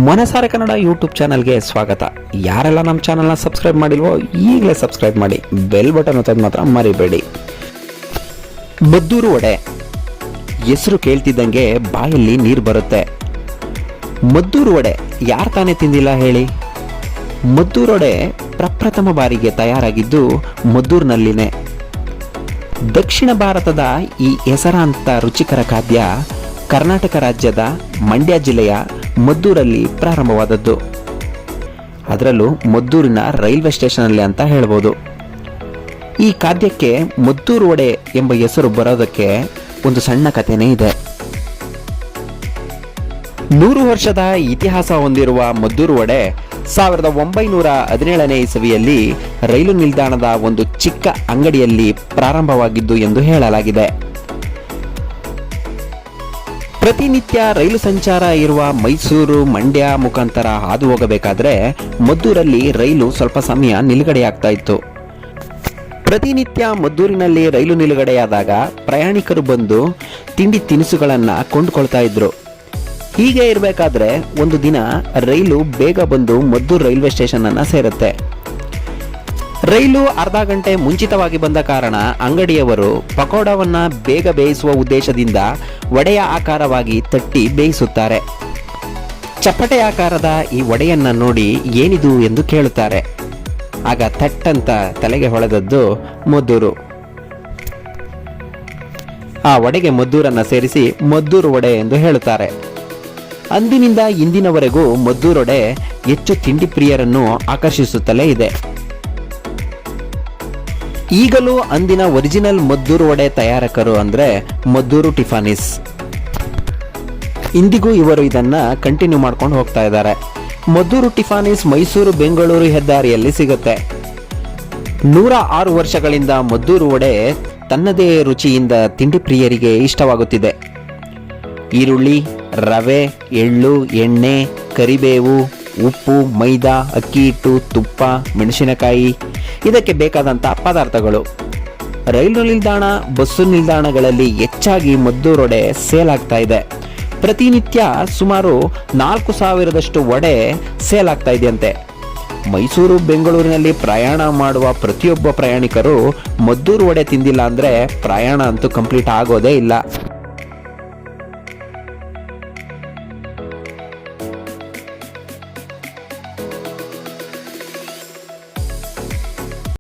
ಮೊನಸಾರೆ Kannada YouTube ಚಾನಲ್ಗೆ ಸ್ವಾಗತ. ಯಾರೆಲ್ಲ ನಮ್ಮ ಚಾನಲ್ನ ಸಬ್ಸ್ಕ್ರೈಬ್ ಮಾಡಿಲ್ವೋ ಈಗಲೇ ಸಬ್ಸ್ಕ್ರೈಬ್ ಮಾಡಿ, ಬೆಲ್ ಬಟನ್ ಒತ್ತೋದು ಮಾತ್ರ ಮರಿಬೇಡಿ. ಮದ್ದೂರು ವಡೆ ಹೆಸರು ಕೇಳ್ತಿದ್ದಂಗೆ ಬಾಯಲ್ಲಿ ನೀರು ಬರುತ್ತೆ. ಮದ್ದೂರು ವಡೆ ಯಾರು ತಾನೇ ತಿಂದಿಲ್ಲ ಹೇಳಿ? ಮದ್ದೂರು ವಡೆ ಪ್ರಪ್ರಥಮ ಬಾರಿಗೆ ತಯಾರಾಗಿದ್ದು ಮದ್ದೂರಿನಲ್ಲಿನೇ. ದಕ್ಷಿಣ ಭಾರತದ ಈ ಹೆಸರಾಂತ ರುಚಿಕರ ಖಾದ್ಯ ಕರ್ನಾಟಕ ರಾಜ್ಯದ ಮಂಡ್ಯ ಜಿಲ್ಲೆಯ ಮದ್ದೂರಲ್ಲಿ ಪ್ರಾರಂಭವಾದದ್ದು. ಅದರಲ್ಲೂ ಮದ್ದೂರಿನ ರೈಲ್ವೆ ಸ್ಟೇಷನಲ್ಲಿ ಅಂತ ಹೇಳ್ಬೋದು. ಈ ಖಾದ್ಯಕ್ಕೆ ಮದ್ದೂರು ವಡೆ ಎಂಬ ಹೆಸರು ಬರೋದಕ್ಕೆ ಒಂದು ಸಣ್ಣ ಕಥೆನೇ ಇದೆ. 100 ವರ್ಷದ ಇತಿಹಾಸ ಹೊಂದಿರುವ ಮದ್ದೂರು ವಡೆ 1917ನೇ ಇಸವಿಯಲ್ಲಿ ರೈಲು ನಿಲ್ದಾಣದ ಒಂದು ಚಿಕ್ಕ ಅಂಗಡಿಯಲ್ಲಿ ಪ್ರಾರಂಭವಾಗಿದ್ದು ಎಂದು ಹೇಳಲಾಗಿದೆ. ಪ್ರತಿನಿತ್ಯ ರೈಲು ಸಂಚಾರ ಇರುವ ಮೈಸೂರು, ಮಂಡ್ಯ ಮುಖಾಂತರ ಹಾದು ಹೋಗಬೇಕಾದ್ರೆ ಮದ್ದೂರಲ್ಲಿ ರೈಲು ಸ್ವಲ್ಪ ಸಮಯ ನಿಲುಗಡೆಯಾಗ್ತಾ ಇತ್ತು. ಪ್ರತಿನಿತ್ಯ ಮದ್ದೂರಿನಲ್ಲಿ ರೈಲು ನಿಲುಗಡೆಯಾದಾಗ ಪ್ರಯಾಣಿಕರು ಬಂದು ತಿಂಡಿ ತಿನಿಸುಗಳನ್ನು ಕೊಂಡುಕೊಳ್ತಾ ಇದ್ರು. ಹೀಗೆ ಇರಬೇಕಾದ್ರೆ ಒಂದು ದಿನ ರೈಲು ಬೇಗ ಬಂದು ಮದ್ದೂರು ರೈಲ್ವೆ ಸ್ಟೇಷನ್ ಅನ್ನ ಸೇರುತ್ತೆ. ರೈಲು ಅರ್ಧ ಗಂಟೆ ಮುಂಚಿತವಾಗಿ ಬಂದ ಕಾರಣ ಅಂಗಡಿಯವರು ಪಕೋಡವನ್ನ ಬೇಗ ಬೇಯಿಸುವ ಉದ್ದೇಶದಿಂದ ವಡೆಯ ಆಕಾರವಾಗಿ ತಟ್ಟಿ ಬೇಯಿಸುತ್ತಾರೆ. ಚಪ್ಪಟೆ ಆಕಾರದ ಈ ವಡೆಯನ್ನ ನೋಡಿ ಏನಿದು ಎಂದು ಕೇಳುತ್ತಾರೆ. ಆಗ ತಟ್ಟಂತ ತಲೆಗೆ ಹೊಳೆದದ್ದು ಮದ್ದೂರು. ಆ ವಡೆಗೆ ಮದ್ದೂರನ್ನ ಸೇರಿಸಿ ಮದ್ದೂರು ವಡೆ ಎಂದು ಹೇಳುತ್ತಾರೆ. ಅಂದಿನಿಂದ ಇಂದಿನವರೆಗೂ ಮದ್ದೂರು ವಡೆ ಹೆಚ್ಚು ತಿಂಡಿ ಪ್ರಿಯರನ್ನು ಆಕರ್ಷಿಸುತ್ತಲೇ ಇದೆ. ಈಗಲೂ ಅಂದಿನ ಒರಿಜಿನಲ್ ಮದ್ದೂರು ವಡೆ ತಯಾರಕರು ಅಂದ್ರೆ ಮದ್ದೂರು ಟಿಫಾನಿಸ್. ಇಂದಿಗೂ ಇವರು ಇದನ್ನ ಕಂಟಿನ್ಯೂ ಮಾಡ್ಕೊಂಡು ಹೋಗ್ತಾ ಇದ್ದಾರೆ. ಮದ್ದೂರು ಟಿಫಾನಿಸ್ ಮೈಸೂರು ಬೆಂಗಳೂರು ಹೆದ್ದಾರಿಯಲ್ಲಿ ಸಿಗುತ್ತೆ. 106 ವರ್ಷಗಳಿಂದ ಮದ್ದೂರು ವಡೆ ತನ್ನದೇ ರುಚಿಯಿಂದ ತಿಂಡಿ ಪ್ರಿಯರಿಗೆ ಇಷ್ಟವಾಗುತ್ತಿದೆ. ಈರುಳ್ಳಿ, ರವೆ, ಎಳ್ಳು, ಎಣ್ಣೆ, ಕರಿಬೇವು, ಉಪ್ಪು, ಮೈದಾ, ಅಕ್ಕಿ ಹಿಟ್ಟು, ತುಪ್ಪ, ಮೆಣಸಿನಕಾಯಿ ಇದಕ್ಕೆ ಬೇಕಾದಂಥ ಪದಾರ್ಥಗಳು. ರೈಲು ನಿಲ್ದಾಣ, ಬಸ್ಸು ನಿಲ್ದಾಣಗಳಲ್ಲಿ ಹೆಚ್ಚಾಗಿ ಮದ್ದೂರು ವಡೆ ಸೇಲ್ ಆಗ್ತಾ ಇದೆ. ಪ್ರತಿನಿತ್ಯ ಸುಮಾರು 4000ದಷ್ಟು ವಡೆ ಸೇಲ್ ಆಗ್ತಾ ಇದೆಯಂತೆ. ಮೈಸೂರು, ಬೆಂಗಳೂರಿನಲ್ಲಿ ಪ್ರಯಾಣ ಮಾಡುವ ಪ್ರತಿಯೊಬ್ಬ ಪ್ರಯಾಣಿಕರು ಮದ್ದೂರು ವಡೆ ತಿಂದಿಲ್ಲ ಅಂದರೆ ಪ್ರಯಾಣ ಅಂತೂ ಕಂಪ್ಲೀಟ್ ಆಗೋದೇ ಇಲ್ಲ.